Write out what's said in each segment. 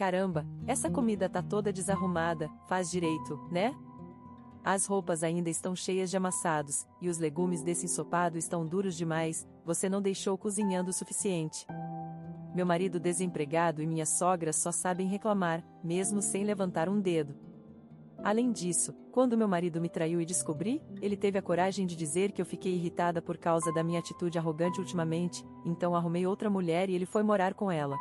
Caramba, essa comida tá toda desarrumada, faz direito, né? As roupas ainda estão cheias de amassados, e os legumes desse ensopado estão duros demais, você não deixou cozinhando o suficiente. Meu marido desempregado e minha sogra só sabem reclamar, mesmo sem levantar um dedo. Além disso, quando meu marido me traiu e descobri, ele teve a coragem de dizer que eu fiquei irritada por causa da minha atitude arrogante ultimamente, então arrumei outra mulher e ele foi morar com ela.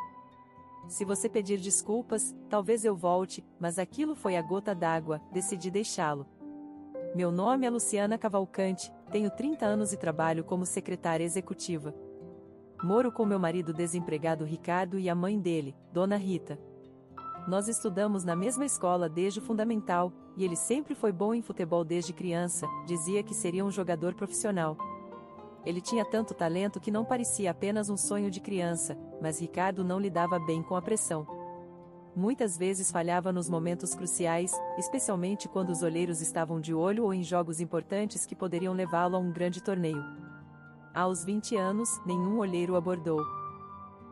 Se você pedir desculpas, talvez eu volte, mas aquilo foi a gota d'água, decidi deixá-lo. Meu nome é Luciana Cavalcante, tenho 30 anos e trabalho como secretária executiva. Moro com meu marido desempregado Ricardo e a mãe dele, Dona Rita. Nós estudamos na mesma escola desde o fundamental, e ele sempre foi bom em futebol desde criança, dizia que seria um jogador profissional. Ele tinha tanto talento que não parecia apenas um sonho de criança, mas Ricardo não lidava bem com a pressão. Muitas vezes falhava nos momentos cruciais, especialmente quando os olheiros estavam de olho ou em jogos importantes que poderiam levá-lo a um grande torneio. Aos 20 anos, nenhum olheiro o abordou.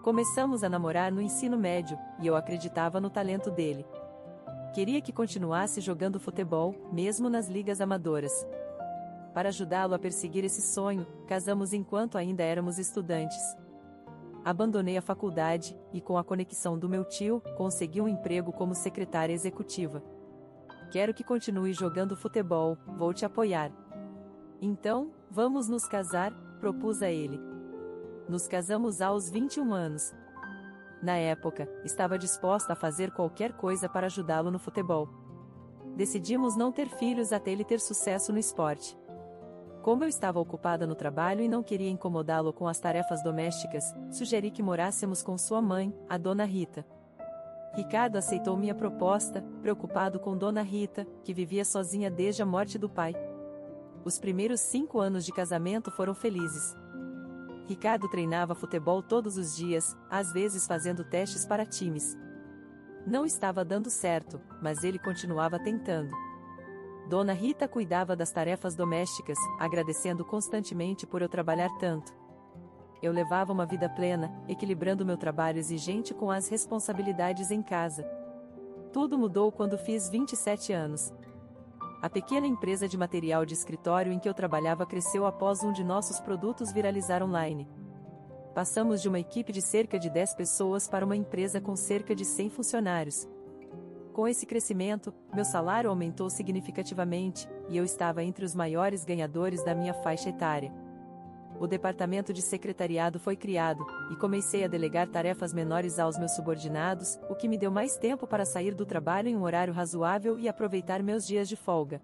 Começamos a namorar no ensino médio, e eu acreditava no talento dele. Queria que continuasse jogando futebol, mesmo nas ligas amadoras. Para ajudá-lo a perseguir esse sonho, casamos enquanto ainda éramos estudantes. Abandonei a faculdade, e com a conexão do meu tio, consegui um emprego como secretária executiva. Quero que continue jogando futebol, vou te apoiar. Então, vamos nos casar, propus a ele. Nos casamos aos 21 anos. Na época, estava disposta a fazer qualquer coisa para ajudá-lo no futebol. Decidimos não ter filhos até ele ter sucesso no esporte. Como eu estava ocupada no trabalho e não queria incomodá-lo com as tarefas domésticas, sugeri que morássemos com sua mãe, a Dona Rita. Ricardo aceitou minha proposta, preocupado com Dona Rita, que vivia sozinha desde a morte do pai. Os primeiros 5 anos de casamento foram felizes. Ricardo treinava futebol todos os dias, às vezes fazendo testes para times. Não estava dando certo, mas ele continuava tentando. Dona Rita cuidava das tarefas domésticas, agradecendo constantemente por eu trabalhar tanto. Eu levava uma vida plena, equilibrando meu trabalho exigente com as responsabilidades em casa. Tudo mudou quando fiz 27 anos. A pequena empresa de material de escritório em que eu trabalhava cresceu após um de nossos produtos viralizar online. Passamos de uma equipe de cerca de 10 pessoas para uma empresa com cerca de 100 funcionários. Com esse crescimento, meu salário aumentou significativamente, e eu estava entre os maiores ganhadores da minha faixa etária. O departamento de secretariado foi criado, e comecei a delegar tarefas menores aos meus subordinados, o que me deu mais tempo para sair do trabalho em um horário razoável e aproveitar meus dias de folga.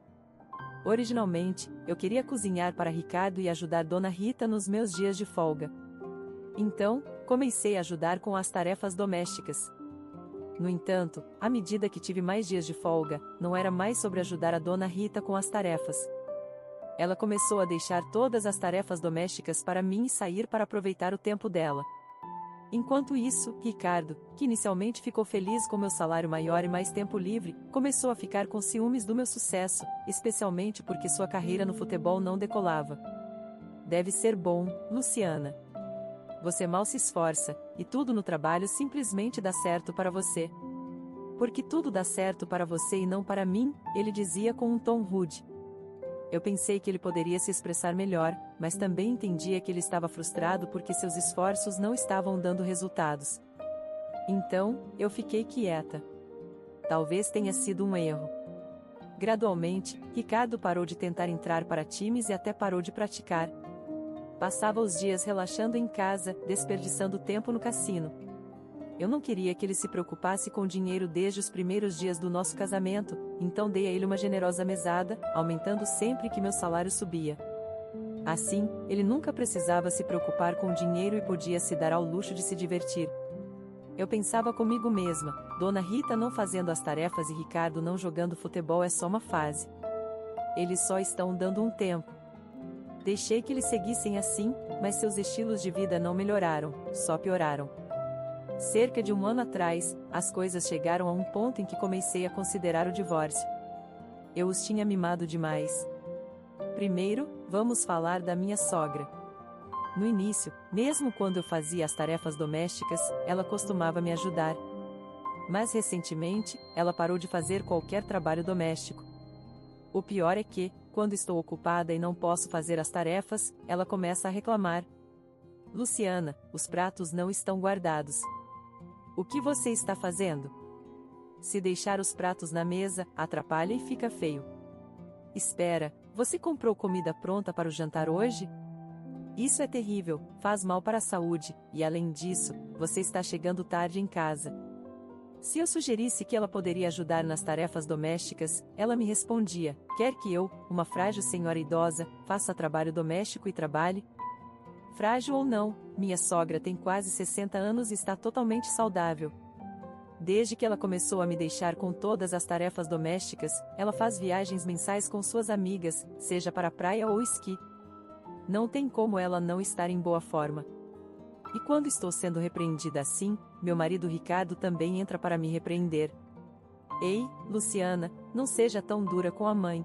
Originalmente, eu queria cozinhar para Ricardo e ajudar Dona Rita nos meus dias de folga. Então, comecei a ajudar com as tarefas domésticas. No entanto, à medida que tive mais dias de folga, não era mais sobre ajudar a Dona Rita com as tarefas. Ela começou a deixar todas as tarefas domésticas para mim e sair para aproveitar o tempo dela. Enquanto isso, Ricardo, que inicialmente ficou feliz com meu salário maior e mais tempo livre, começou a ficar com ciúmes do meu sucesso, especialmente porque sua carreira no futebol não decolava. Deve ser bom, Luciana. Você mal se esforça, e tudo no trabalho simplesmente dá certo para você. Porque tudo dá certo para você e não para mim, ele dizia com um tom rude. Eu pensei que ele poderia se expressar melhor, mas também entendia que ele estava frustrado porque seus esforços não estavam dando resultados. Então, eu fiquei quieta. Talvez tenha sido um erro. Gradualmente, Ricardo parou de tentar entrar para times e até parou de praticar. Passava os dias relaxando em casa, desperdiçando tempo no cassino. Eu não queria que ele se preocupasse com dinheiro desde os primeiros dias do nosso casamento, então dei a ele uma generosa mesada, aumentando sempre que meu salário subia. Assim, ele nunca precisava se preocupar com dinheiro e podia se dar ao luxo de se divertir. Eu pensava comigo mesma, Dona Rita não fazendo as tarefas e Ricardo não jogando futebol é só uma fase. Eles só estão dando um tempo. Deixei que eles seguissem assim, mas seus estilos de vida não melhoraram, só pioraram. Cerca de 1 ano atrás, as coisas chegaram a um ponto em que comecei a considerar o divórcio. Eu os tinha mimado demais. Primeiro, vamos falar da minha sogra. No início, mesmo quando eu fazia as tarefas domésticas, ela costumava me ajudar. Mas recentemente, ela parou de fazer qualquer trabalho doméstico. O pior é que, quando estou ocupada e não posso fazer as tarefas, ela começa a reclamar. Luciana, os pratos não estão guardados. O que você está fazendo? Se deixar os pratos na mesa, atrapalha e fica feio. Espera, você comprou comida pronta para o jantar hoje? Isso é terrível, faz mal para a saúde, e além disso, você está chegando tarde em casa. Se eu sugerisse que ela poderia ajudar nas tarefas domésticas, ela me respondia: quer que eu, uma frágil senhora idosa, faça trabalho doméstico e trabalhe? Frágil ou não, minha sogra tem quase 60 anos e está totalmente saudável. Desde que ela começou a me deixar com todas as tarefas domésticas, ela faz viagens mensais com suas amigas, seja para a praia ou esqui. Não tem como ela não estar em boa forma. E quando estou sendo repreendida assim, meu marido Ricardo também entra para me repreender. Ei, Luciana, não seja tão dura com a mãe.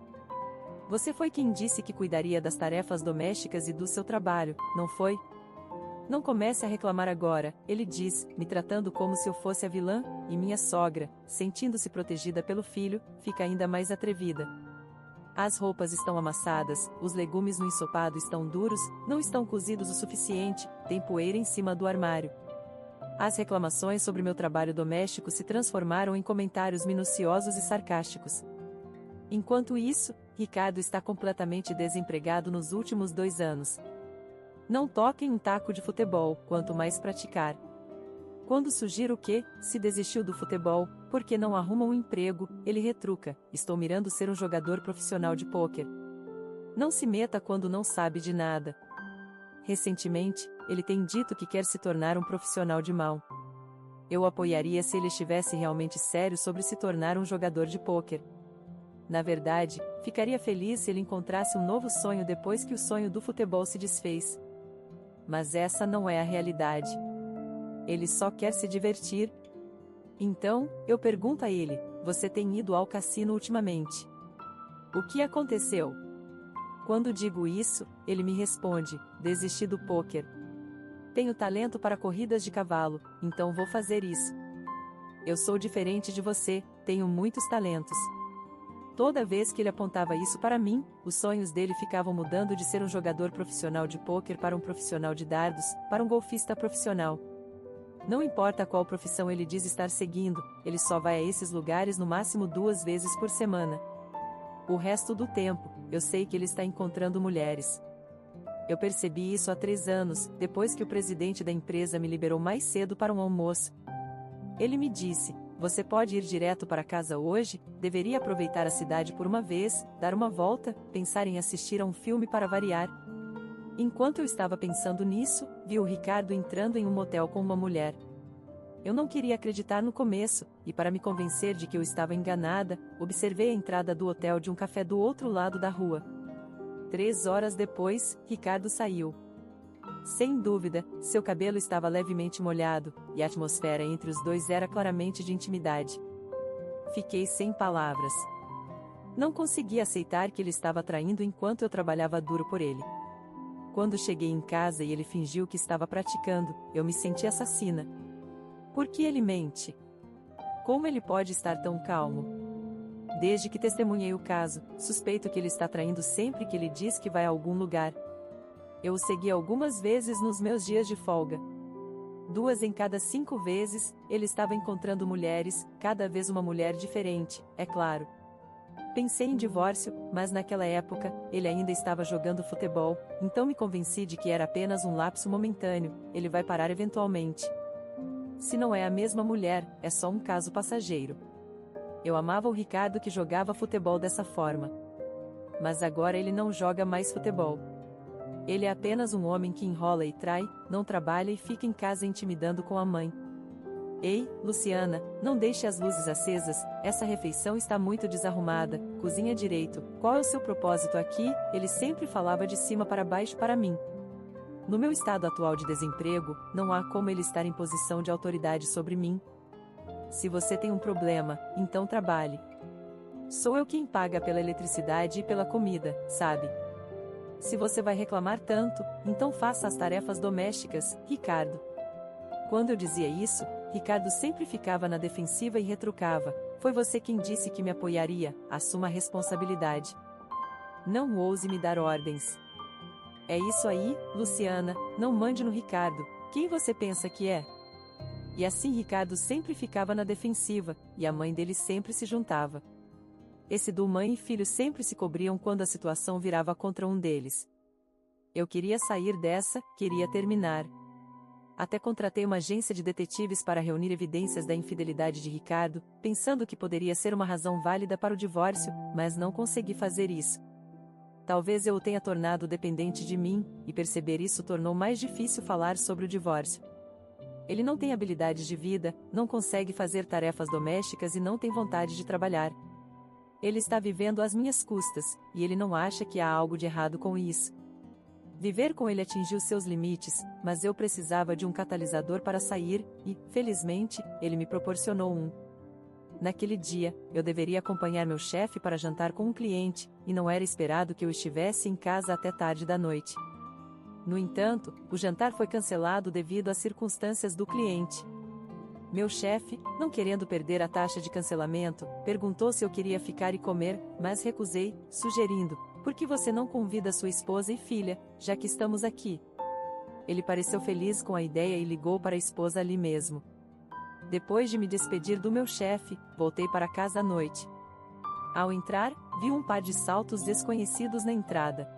Você foi quem disse que cuidaria das tarefas domésticas e do seu trabalho, não foi? Não comece a reclamar agora, ele diz, me tratando como se eu fosse a vilã, e minha sogra, sentindo-se protegida pelo filho, fica ainda mais atrevida. As roupas estão amassadas, os legumes no ensopado estão duros, não estão cozidos o suficiente, tem poeira em cima do armário. As reclamações sobre meu trabalho doméstico se transformaram em comentários minuciosos e sarcásticos. Enquanto isso, Ricardo está completamente desempregado nos últimos 2 anos. Não toque em um taco de futebol, quanto mais praticar. Quando sugiro que, se desistiu do futebol, porque não arruma um emprego, ele retruca: estou mirando ser um jogador profissional de pôquer. Não se meta quando não sabe de nada. Recentemente, ele tem dito que quer se tornar um profissional de mão. Eu apoiaria se ele estivesse realmente sério sobre se tornar um jogador de pôquer. Na verdade, ficaria feliz se ele encontrasse um novo sonho depois que o sonho do futebol se desfez. Mas essa não é a realidade. Ele só quer se divertir. Então, eu pergunto a ele: você tem ido ao cassino ultimamente? O que aconteceu? Quando digo isso, ele me responde: desisti do pôquer. Tenho talento para corridas de cavalo, então vou fazer isso. Eu sou diferente de você, tenho muitos talentos. Toda vez que ele apontava isso para mim, os sonhos dele ficavam mudando de ser um jogador profissional de pôquer para um profissional de dardos, para um golfista profissional. Não importa qual profissão ele diz estar seguindo, ele só vai a esses lugares no máximo 2 vezes por semana. O resto do tempo, eu sei que ele está encontrando mulheres. Eu percebi isso há 3 anos, depois que o presidente da empresa me liberou mais cedo para um almoço. Ele me disse: você pode ir direto para casa hoje, deveria aproveitar a cidade por uma vez, dar uma volta, pensar em assistir a um filme para variar. Enquanto eu estava pensando nisso, vi o Ricardo entrando em um motel com uma mulher. Eu não queria acreditar no começo, e para me convencer de que eu estava enganada, observei a entrada do hotel de um café do outro lado da rua. 3 horas depois, Ricardo saiu. Sem dúvida, seu cabelo estava levemente molhado, e a atmosfera entre os dois era claramente de intimidade. Fiquei sem palavras. Não conseguia aceitar que ele estava traindo enquanto eu trabalhava duro por ele. Quando cheguei em casa e ele fingiu que estava praticando, eu me senti assassina. Por que ele mente? Como ele pode estar tão calmo? Desde que testemunhei o caso, suspeito que ele está traindo sempre que ele diz que vai a algum lugar. Eu o segui algumas vezes nos meus dias de folga. 2 em cada 5 vezes, ele estava encontrando mulheres, cada vez uma mulher diferente, é claro. Pensei em divórcio, mas naquela época, ele ainda estava jogando futebol, então me convenci de que era apenas um lapso momentâneo, ele vai parar eventualmente. Se não é a mesma mulher, é só um caso passageiro. Eu amava o Ricardo que jogava futebol dessa forma. Mas agora ele não joga mais futebol. Ele é apenas um homem que enrola e trai, não trabalha e fica em casa intimidando com a mãe. Ei, Luciana, não deixe as luzes acesas, essa refeição está muito desarrumada, cozinha direito, qual é o seu propósito aqui? Ele sempre falava de cima para baixo para mim. No meu estado atual de desemprego, não há como ele estar em posição de autoridade sobre mim. Se você tem um problema, então trabalhe. Sou eu quem paga pela eletricidade e pela comida, sabe? Se você vai reclamar tanto, então faça as tarefas domésticas, Ricardo. Quando eu dizia isso, Ricardo sempre ficava na defensiva e retrucava: foi você quem disse que me apoiaria, assuma a responsabilidade. Não ouse me dar ordens. É isso aí, Luciana, não mande no Ricardo, quem você pensa que é? E assim Ricardo sempre ficava na defensiva, e a mãe dele sempre se juntava. Esse duo mãe e filho sempre se cobriam quando a situação virava contra um deles. Eu queria sair dessa, queria terminar. Até contratei uma agência de detetives para reunir evidências da infidelidade de Ricardo, pensando que poderia ser uma razão válida para o divórcio, mas não consegui fazer isso. Talvez eu o tenha tornado dependente de mim, e perceber isso tornou mais difícil falar sobre o divórcio. Ele não tem habilidades de vida, não consegue fazer tarefas domésticas e não tem vontade de trabalhar. Ele está vivendo às minhas custas, e ele não acha que há algo de errado com isso. Viver com ele atingiu seus limites, mas eu precisava de um catalisador para sair, e, felizmente, ele me proporcionou um. Naquele dia, eu deveria acompanhar meu chefe para jantar com um cliente, e não era esperado que eu estivesse em casa até tarde da noite. No entanto, o jantar foi cancelado devido às circunstâncias do cliente. Meu chefe, não querendo perder a taxa de cancelamento, perguntou se eu queria ficar e comer, mas recusei, sugerindo: por que você não convida sua esposa e filha, já que estamos aqui? Ele pareceu feliz com a ideia e ligou para a esposa ali mesmo. Depois de me despedir do meu chefe, voltei para casa à noite. Ao entrar, vi um par de saltos desconhecidos na entrada.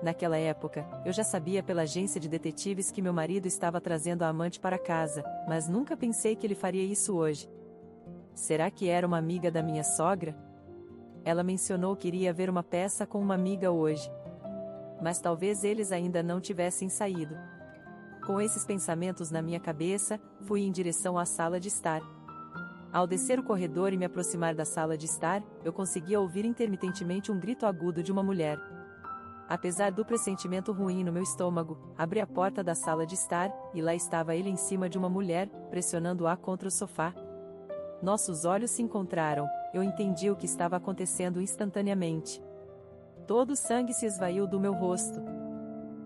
Naquela época, eu já sabia pela agência de detetives que meu marido estava trazendo a amante para casa, mas nunca pensei que ele faria isso hoje. Será que era uma amiga da minha sogra? Ela mencionou que iria ver uma peça com uma amiga hoje. Mas talvez eles ainda não tivessem saído. Com esses pensamentos na minha cabeça, fui em direção à sala de estar. Ao descer o corredor e me aproximar da sala de estar, eu conseguia ouvir intermitentemente um grito agudo de uma mulher. Apesar do pressentimento ruim no meu estômago, abri a porta da sala de estar, e lá estava ele em cima de uma mulher, pressionando-a contra o sofá. Nossos olhos se encontraram, eu entendi o que estava acontecendo instantaneamente. Todo o sangue se esvaiu do meu rosto.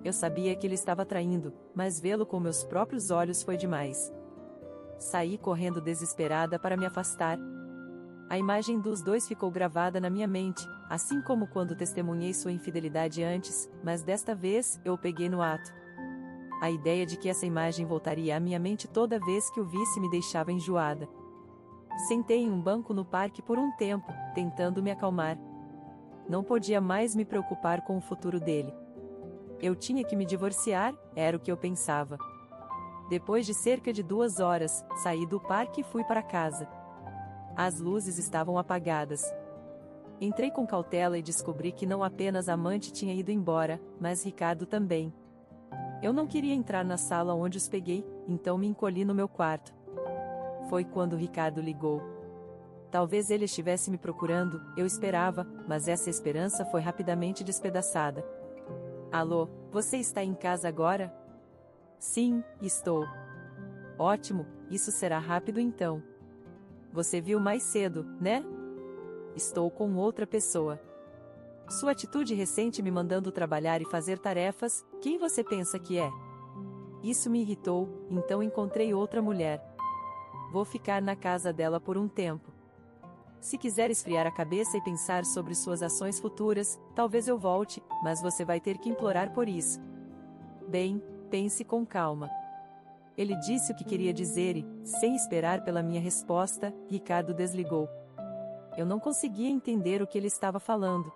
Eu sabia que ele estava traindo, mas vê-lo com meus próprios olhos foi demais. Saí correndo desesperada para me afastar. A imagem dos dois ficou gravada na minha mente, assim como quando testemunhei sua infidelidade antes, mas desta vez, eu o peguei no ato. A ideia de que essa imagem voltaria à minha mente toda vez que o visse me deixava enjoada. Sentei em um banco no parque por um tempo, tentando me acalmar. Não podia mais me preocupar com o futuro dele. Eu tinha que me divorciar, era o que eu pensava. Depois de cerca de 2 horas, saí do parque e fui para casa. As luzes estavam apagadas. Entrei com cautela e descobri que não apenas a amante tinha ido embora, mas Ricardo também. Eu não queria entrar na sala onde os peguei, então me encolhi no meu quarto. Foi quando Ricardo ligou. Talvez ele estivesse me procurando, eu esperava, mas essa esperança foi rapidamente despedaçada. Alô, você está em casa agora? Sim, estou. Ótimo, isso será rápido então. Você viu mais cedo, né? Estou com outra pessoa. Sua atitude recente me mandando trabalhar e fazer tarefas, quem você pensa que é? Isso me irritou, então encontrei outra mulher. Vou ficar na casa dela por um tempo. Se quiser esfriar a cabeça e pensar sobre suas ações futuras, talvez eu volte, mas você vai ter que implorar por isso. Bem, pense com calma. Ele disse o que queria dizer e, sem esperar pela minha resposta, Ricardo desligou. Eu não conseguia entender o que ele estava falando.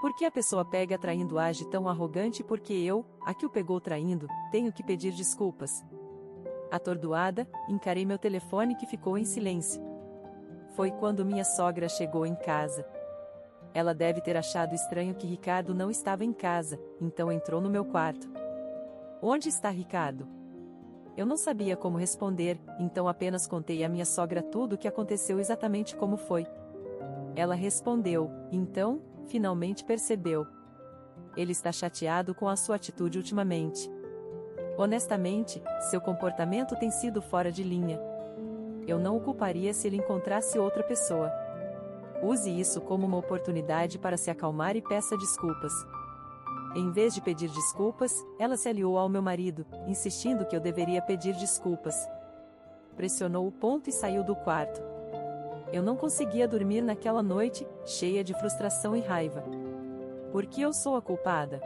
Por que a pessoa pega traindo age tão arrogante porque eu, a que o pegou traindo, tenho que pedir desculpas? Atordoada, encarei meu telefone que ficou em silêncio. Foi quando minha sogra chegou em casa. Ela deve ter achado estranho que Ricardo não estava em casa, então entrou no meu quarto. Onde está Ricardo? Eu não sabia como responder, então apenas contei à minha sogra tudo o que aconteceu exatamente como foi. Ela respondeu, então, finalmente percebeu. Ele está chateado com a sua atitude ultimamente. Honestamente, seu comportamento tem sido fora de linha. Eu não o culparia se ele encontrasse outra pessoa. Use isso como uma oportunidade para se acalmar e peça desculpas. Em vez de pedir desculpas, ela se aliou ao meu marido, insistindo que eu deveria pedir desculpas. pressionou o ponto e saiu do quarto. Eu não conseguia dormir naquela noite, cheia de frustração e raiva. Por que eu sou a culpada?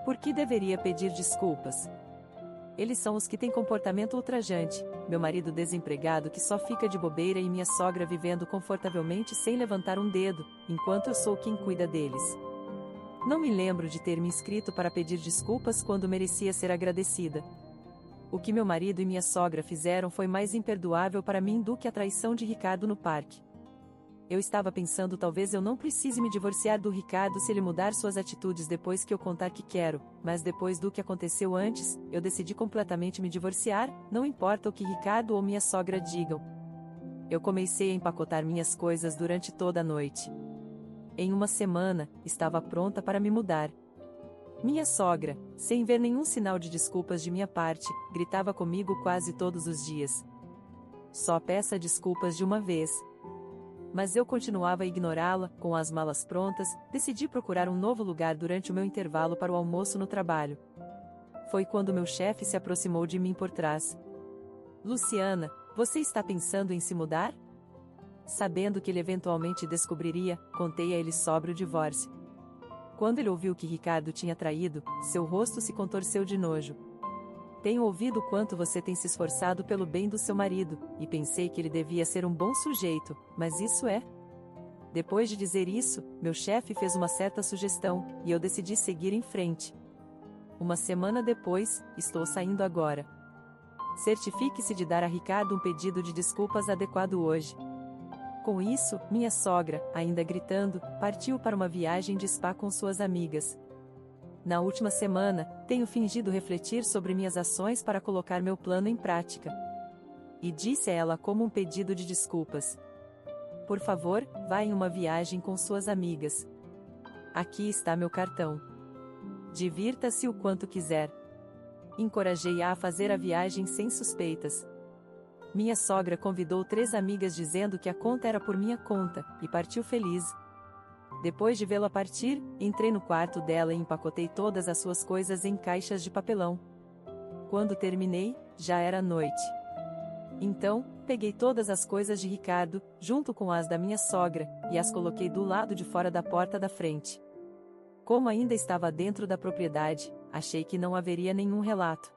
Por que deveria pedir desculpas? Eles são os que têm comportamento ultrajante, meu marido desempregado que só fica de bobeira e minha sogra vivendo confortavelmente sem levantar um dedo, enquanto eu sou quem cuida deles. Não me lembro de ter me inscrito para pedir desculpas quando merecia ser agradecida. O que meu marido e minha sogra fizeram foi mais imperdoável para mim do que a traição de Ricardo no parque. Eu estava pensando talvez eu não precise me divorciar do Ricardo se ele mudar suas atitudes depois que eu contar que quero, mas depois do que aconteceu antes, eu decidi completamente me divorciar, não importa o que Ricardo ou minha sogra digam. Eu comecei a empacotar minhas coisas durante toda a noite. Em uma semana, estava pronta para me mudar. Minha sogra, sem ver nenhum sinal de desculpas de minha parte, gritava comigo quase todos os dias. Só peça desculpas de uma vez. Mas eu continuava a ignorá-la, com as malas prontas, decidi procurar um novo lugar durante o meu intervalo para o almoço no trabalho. Foi quando meu chefe se aproximou de mim por trás. Luciana, você está pensando em se mudar? Sabendo que ele eventualmente descobriria, contei a ele sobre o divórcio. Quando ele ouviu que Ricardo tinha traído, seu rosto se contorceu de nojo. Tenho ouvido quanto você tem se esforçado pelo bem do seu marido, e pensei que ele devia ser um bom sujeito, mas isso é? Depois de dizer isso, meu chefe fez uma certa sugestão, e eu decidi seguir em frente. Uma semana depois, estou saindo agora. Certifique-se de dar a Ricardo um pedido de desculpas adequado hoje. Com isso, minha sogra, ainda gritando, partiu para uma viagem de spa com suas amigas. Na última semana, tenho fingido refletir sobre minhas ações para colocar meu plano em prática. E disse a ela como um pedido de desculpas. Por favor, vá em uma viagem com suas amigas. Aqui está meu cartão. Divirta-se o quanto quiser. Encorajei-a a fazer a viagem sem suspeitas. Minha sogra convidou 3 amigas dizendo que a conta era por minha conta, e partiu feliz. Depois de vê-la partir, entrei no quarto dela e empacotei todas as suas coisas em caixas de papelão. Quando terminei, já era noite. Então, peguei todas as coisas de Ricardo, junto com as da minha sogra, e as coloquei do lado de fora da porta da frente. Como ainda estava dentro da propriedade, achei que não haveria nenhum relato.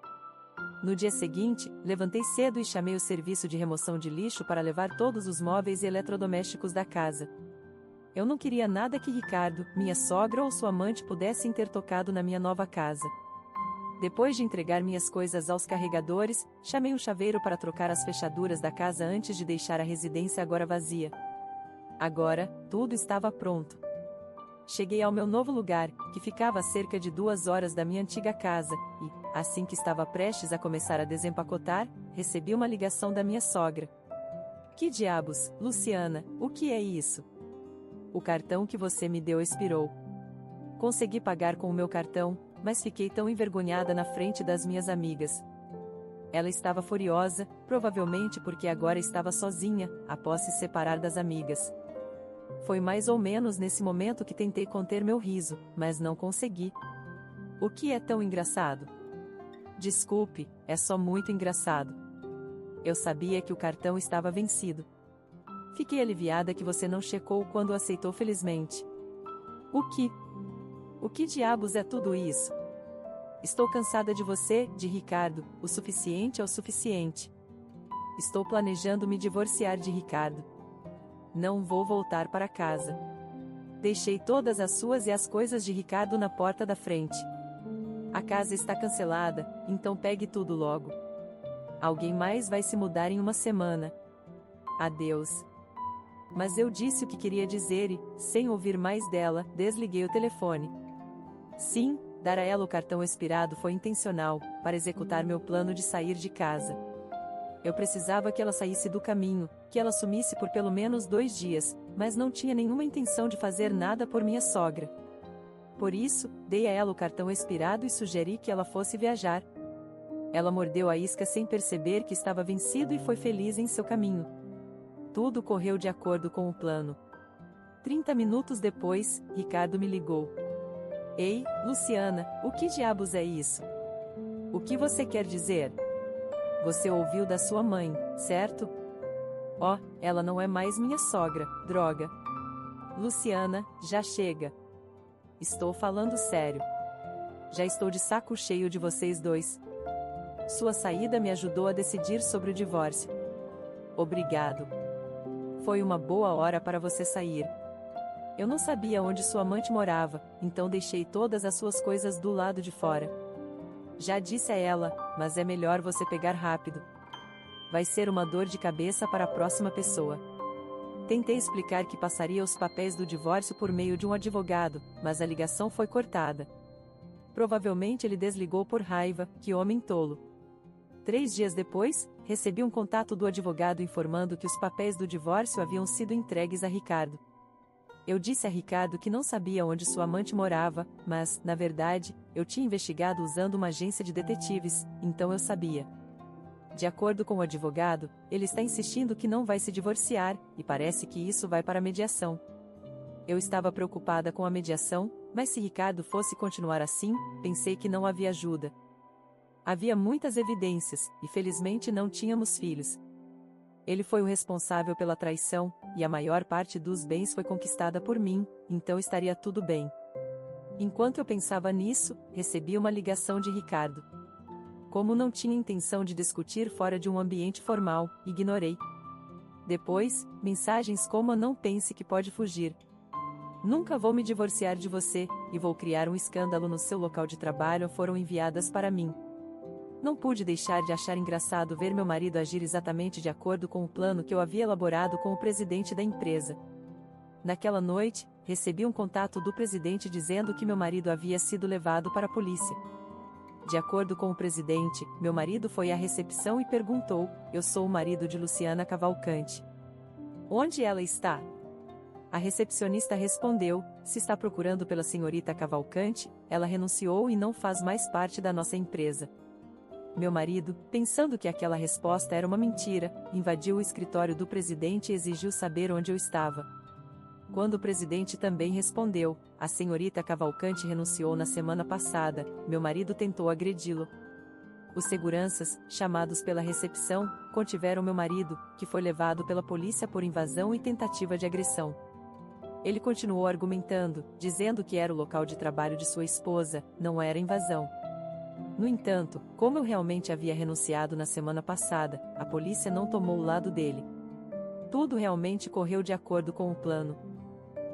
No dia seguinte, levantei cedo e chamei o serviço de remoção de lixo para levar todos os móveis e eletrodomésticos da casa. Eu não queria nada que Ricardo, minha sogra ou sua amante pudessem ter tocado na minha nova casa. Depois de entregar minhas coisas aos carregadores, chamei um chaveiro para trocar as fechaduras da casa antes de deixar a residência agora vazia. Agora, tudo estava pronto. Cheguei ao meu novo lugar, que ficava a cerca de 2 horas da minha antiga casa, e, assim que estava prestes a começar a desempacotar, recebi uma ligação da minha sogra. Que diabos, Luciana, o que é isso? O cartão que você me deu expirou. Consegui pagar com o meu cartão, mas fiquei tão envergonhada na frente das minhas amigas. Ela estava furiosa, provavelmente porque agora estava sozinha, após se separar das amigas. Foi mais ou menos nesse momento que tentei conter meu riso, mas não consegui. O que é tão engraçado? Desculpe, é só muito engraçado. Eu sabia que o cartão estava vencido. Fiquei aliviada que você não checou quando o aceitou felizmente. O que diabos é tudo isso? Estou cansada de você, de Ricardo, o suficiente é o suficiente. Estou planejando me divorciar de Ricardo. Não vou voltar para casa. Deixei todas as suas e as coisas de Ricardo na porta da frente. A casa está cancelada, então pegue tudo logo. Alguém mais vai se mudar em uma semana. Adeus. Mas eu disse o que queria dizer e, sem ouvir mais dela, desliguei o telefone. Sim, dar a ela o cartão expirado foi intencional, para executar meu plano de sair de casa. Eu precisava que ela saísse do caminho, que ela sumisse por pelo menos 2 dias, mas não tinha nenhuma intenção de fazer nada por minha sogra. Por isso, dei a ela o cartão expirado e sugeri que ela fosse viajar. Ela mordeu a isca sem perceber que estava vencido e foi feliz em seu caminho. Tudo correu de acordo com o plano. 30 minutos depois, Ricardo me ligou. Ei, Luciana, o que diabos é isso? O que você quer dizer? Você ouviu da sua mãe, certo? Oh, ela não é mais minha sogra, droga. Luciana, já chega. Estou falando sério. Já estou de saco cheio de vocês dois. Sua saída me ajudou a decidir sobre o divórcio. Obrigado. Foi uma boa hora para você sair. Eu não sabia onde sua amante morava, então deixei todas as suas coisas do lado de fora. Já disse a ela, mas é melhor você pegar rápido. Vai ser uma dor de cabeça para a próxima pessoa. Tentei explicar que passaria os papéis do divórcio por meio de um advogado, mas a ligação foi cortada. Provavelmente ele desligou por raiva, que homem tolo. 3 dias depois, recebi um contato do advogado informando que os papéis do divórcio haviam sido entregues a Ricardo. Eu disse a Ricardo que não sabia onde sua amante morava, mas, na verdade, eu tinha investigado usando uma agência de detetives, então eu sabia. De acordo com o advogado, ele está insistindo que não vai se divorciar, e parece que isso vai para a mediação. Eu estava preocupada com a mediação, mas se Ricardo fosse continuar assim, pensei que não havia ajuda. Havia muitas evidências, e felizmente não tínhamos filhos. Ele foi o responsável pela traição, e a maior parte dos bens foi conquistada por mim, então estaria tudo bem. Enquanto eu pensava nisso, recebi uma ligação de Ricardo. Como não tinha intenção de discutir fora de um ambiente formal, ignorei. Depois, mensagens como "não pense que pode fugir. Nunca vou me divorciar de você, e vou criar um escândalo no seu local de trabalho" foram enviadas para mim. Não pude deixar de achar engraçado ver meu marido agir exatamente de acordo com o plano que eu havia elaborado com o presidente da empresa. Naquela noite, recebi um contato do presidente dizendo que meu marido havia sido levado para a polícia. De acordo com o presidente, meu marido foi à recepção e perguntou: "Eu sou o marido de Luciana Cavalcante. Onde ela está?" A recepcionista respondeu: "Se está procurando pela senhorita Cavalcante, ela renunciou e não faz mais parte da nossa empresa." Meu marido, pensando que aquela resposta era uma mentira, invadiu o escritório do presidente e exigiu saber onde eu estava. Quando o presidente também respondeu: "A senhorita Cavalcante renunciou na semana passada", meu marido tentou agredi-lo. Os seguranças, chamados pela recepção, contiveram meu marido, que foi levado pela polícia por invasão e tentativa de agressão. Ele continuou argumentando, dizendo que era o local de trabalho de sua esposa, não era invasão. No entanto, como eu realmente havia renunciado na semana passada, a polícia não tomou o lado dele. Tudo realmente correu de acordo com o plano.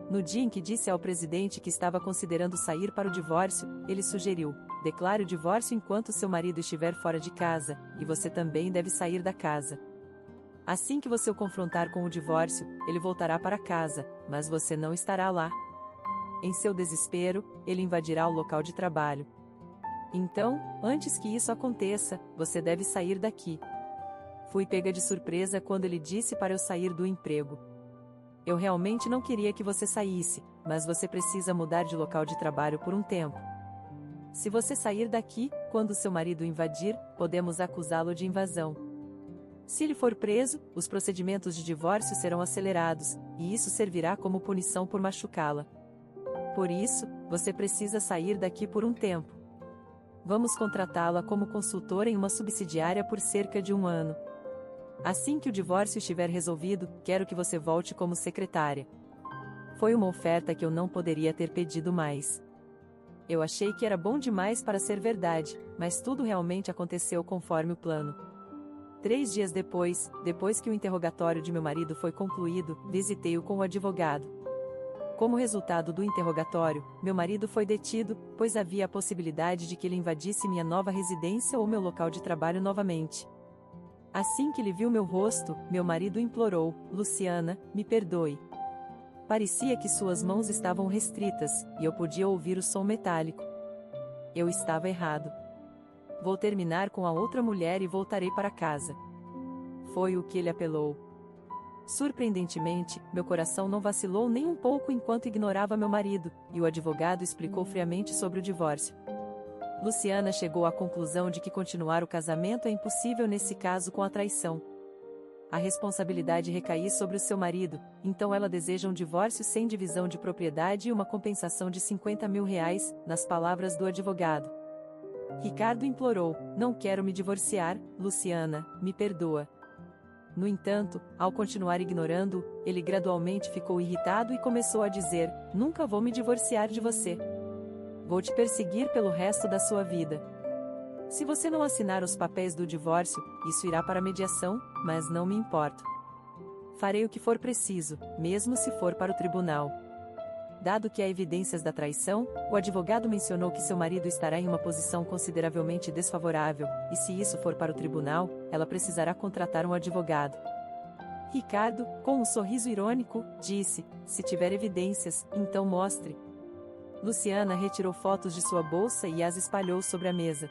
No dia em que disse ao presidente que estava considerando sair para o divórcio, ele sugeriu: "Declare o divórcio enquanto seu marido estiver fora de casa, e você também deve sair da casa. Assim que você o confrontar com o divórcio, ele voltará para casa, mas você não estará lá. Em seu desespero, ele invadirá o local de trabalho. Então, antes que isso aconteça, você deve sair daqui." Fui pega de surpresa quando ele disse para eu sair do emprego. "Eu realmente não queria que você saísse, mas você precisa mudar de local de trabalho por um tempo. Se você sair daqui, quando seu marido invadir, podemos acusá-lo de invasão. Se ele for preso, os procedimentos de divórcio serão acelerados, e isso servirá como punição por machucá-la. Por isso, você precisa sair daqui por um tempo. Vamos contratá-la como consultora em uma subsidiária por cerca de 1 ano. Assim que o divórcio estiver resolvido, quero que você volte como secretária." Foi uma oferta que eu não poderia ter pedido mais. Eu achei que era bom demais para ser verdade, mas tudo realmente aconteceu conforme o plano. 3 dias depois que o interrogatório de meu marido foi concluído, visitei-o com o advogado. Como resultado do interrogatório, meu marido foi detido, pois havia a possibilidade de que ele invadisse minha nova residência ou meu local de trabalho novamente. Assim que ele viu meu rosto, meu marido implorou: "Luciana, me perdoe." Parecia que suas mãos estavam restritas, e eu podia ouvir o som metálico. Eu estava errado. "Vou terminar com a outra mulher e voltarei para casa." Foi o que ele apelou. Surpreendentemente, meu coração não vacilou nem um pouco enquanto ignorava meu marido, e o advogado explicou friamente sobre o divórcio. Luciana chegou à conclusão de que continuar o casamento é impossível nesse caso com a traição. A responsabilidade recai sobre o seu marido, então ela deseja um divórcio sem divisão de propriedade e uma compensação de R$ 50 mil, nas palavras do advogado. Ricardo implorou: não quero me divorciar, Luciana, me perdoa. No entanto, ao continuar ignorando-o, ele gradualmente ficou irritado e começou a dizer: nunca vou me divorciar de você. Vou te perseguir pelo resto da sua vida. Se você não assinar os papéis do divórcio, isso irá para a mediação, mas não me importo. Farei o que for preciso, mesmo se for para o tribunal. Dado que há evidências da traição, o advogado mencionou que seu marido estará em uma posição consideravelmente desfavorável, e se isso for para o tribunal, ela precisará contratar um advogado. Ricardo, com um sorriso irônico, disse: se tiver evidências, então mostre. Luciana retirou fotos de sua bolsa e as espalhou sobre a mesa.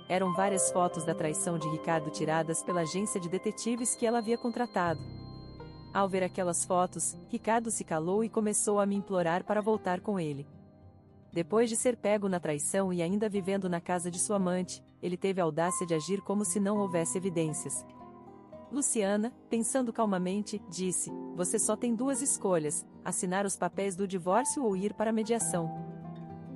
Eram várias fotos da traição de Ricardo tiradas pela agência de detetives que ela havia contratado. Ao ver aquelas fotos, Ricardo se calou e começou a me implorar para voltar com ele. Depois de ser pego na traição e ainda vivendo na casa de sua amante, ele teve a audácia de agir como se não houvesse evidências. Luciana, pensando calmamente, disse: você só tem duas escolhas, assinar os papéis do divórcio ou ir para a mediação.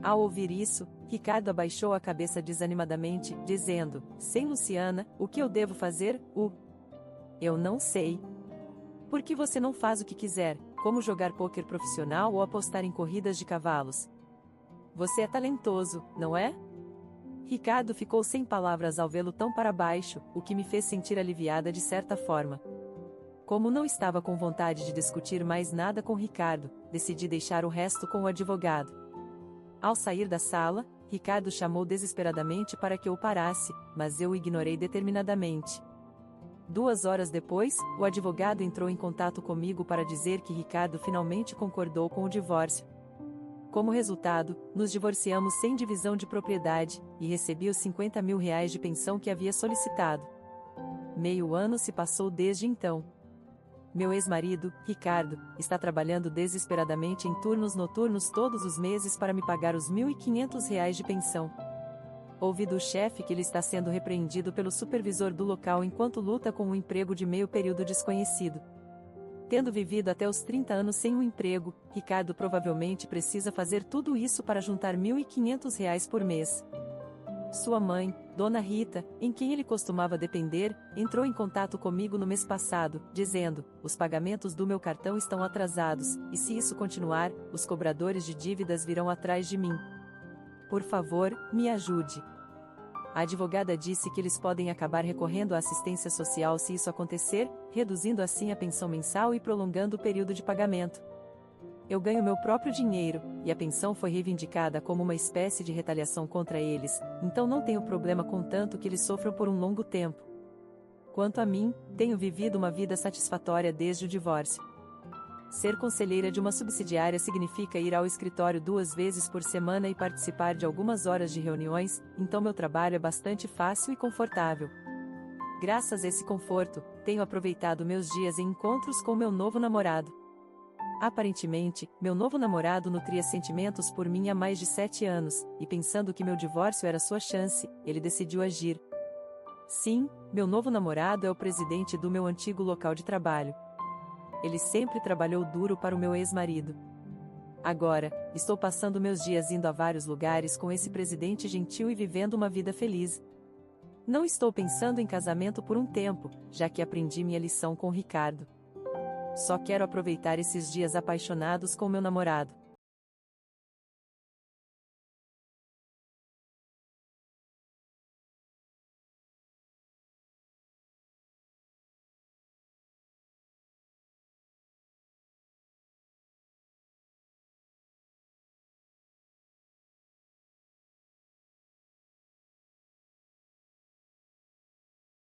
Ao ouvir isso, Ricardo abaixou a cabeça desanimadamente, dizendo: sem Luciana, o que eu devo fazer? Eu não sei. Por que você não faz o que quiser, como jogar pôquer profissional ou apostar em corridas de cavalos? Você é talentoso, não é? Ricardo ficou sem palavras ao vê-lo tão para baixo, o que me fez sentir aliviada de certa forma. Como não estava com vontade de discutir mais nada com Ricardo, decidi deixar o resto com o advogado. Ao sair da sala, Ricardo chamou desesperadamente para que eu parasse, mas eu o ignorei determinadamente. 2 horas depois, o advogado entrou em contato comigo para dizer que Ricardo finalmente concordou com o divórcio. Como resultado, nos divorciamos sem divisão de propriedade, e recebi os R$50 mil de pensão que havia solicitado. Meio ano se passou desde então. Meu ex-marido, Ricardo, está trabalhando desesperadamente em turnos noturnos todos os meses para me pagar os R$1.500 de pensão. Ouvi do chefe que ele está sendo repreendido pelo supervisor do local enquanto luta com um emprego de meio período desconhecido. Tendo vivido até os 30 anos sem um emprego, Ricardo provavelmente precisa fazer tudo isso para juntar R$1.500 por mês. Sua mãe, Dona Rita, em quem ele costumava depender, entrou em contato comigo no mês passado, dizendo: os pagamentos do meu cartão estão atrasados, e se isso continuar, os cobradores de dívidas virão atrás de mim. Por favor, me ajude. A advogada disse que eles podem acabar recorrendo à assistência social se isso acontecer, reduzindo assim a pensão mensal e prolongando o período de pagamento. Eu ganho meu próprio dinheiro, e a pensão foi reivindicada como uma espécie de retaliação contra eles, então não tenho problema contanto que eles sofram por um longo tempo. Quanto a mim, tenho vivido uma vida satisfatória desde o divórcio. Ser conselheira de uma subsidiária significa ir ao escritório 2 vezes por semana e participar de algumas horas de reuniões, então meu trabalho é bastante fácil e confortável. Graças a esse conforto, tenho aproveitado meus dias em encontros com meu novo namorado. Aparentemente, meu novo namorado nutria sentimentos por mim há mais de 7 anos, e pensando que meu divórcio era sua chance, ele decidiu agir. Sim, meu novo namorado é o presidente do meu antigo local de trabalho. Ele sempre trabalhou duro para o meu ex-marido. Agora, estou passando meus dias indo a vários lugares com esse presidente gentil e vivendo uma vida feliz. Não estou pensando em casamento por um tempo, já que aprendi minha lição com Ricardo. Só quero aproveitar esses dias apaixonados com meu namorado.